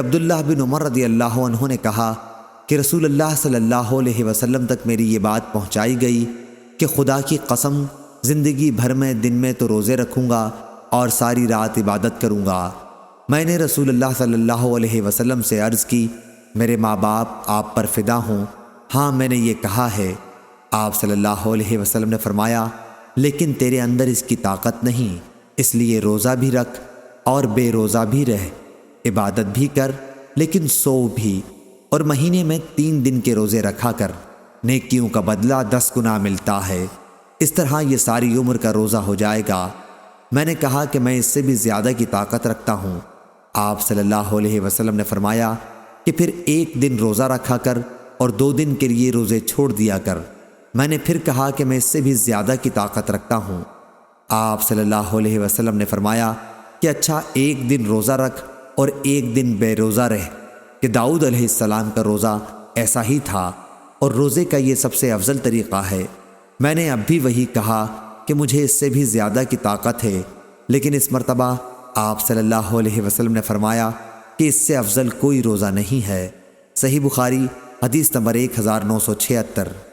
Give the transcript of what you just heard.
عبداللہ بن عمر رضی اللہ عنہ نے کہا کہ رسول اللہ صلی اللہ علیہ وسلم تک میری یہ بات پہنچائی گئی کہ خدا کی قسم زندگی بھر میں دن میں تو روزے رکھوں گا اور ساری رات عبادت کروں گا۔ میں نے رسول اللہ صلی اللہ علیہ وسلم سے عرض کی، میرے ماں باپ آپ پر فدا ہوں، ہاں میں نے یہ کہا ہے۔ آپ صلی اللہ علیہ وسلم نے فرمایا، لیکن تیرے اندر اس کی طاقت نہیں، اس لیے روزہ بھی رکھ اور بے روزہ بھی رہ، عبادت بھی کر لیکن سو بھی، اور مہینے میں 3 دن کے روزے رکھا کر، نیکیوں کا بدلہ 10 گنا ملتا ہے۔ اس طرح یہ ساری عمر کا روزہ ہو جائے گا۔ میں نے کہا کہ میں اس سے بھی زیادہ کی طاقت رکھتا ہوں۔ آپ صلی اللہ علیہ وسلم نے فرمایا کہ پھر 1 دن روزہ رکھا کر اور 2 دن کے لیے روزے چھوڑ دیا کر۔ میں نے پھر کہا کہ میں اس سے بھی زیادہ کی طاقت رکھتا ہوں۔ آپ صلی اللہ علیہ وسلم نے فرمایا کہ اچھا 1 دن روزہ رکھ اور 1 دن بے روزہ رہ، کہ داؤد علیہ السلام کا روزہ ایسا ہی تھا اور روزے کا یہ سب سے افضل طریقہ ہے۔ میں نے اب بھی وہی کہا کہ مجھے اس سے بھی زیادہ کی طاقت ہے، لیکن اس مرتبہ آپ صلی اللہ علیہ وسلم نے فرمایا کہ اس سے افضل کوئی روزہ نہیں ہے۔ صحیح بخاری حدیث نمبر 1976۔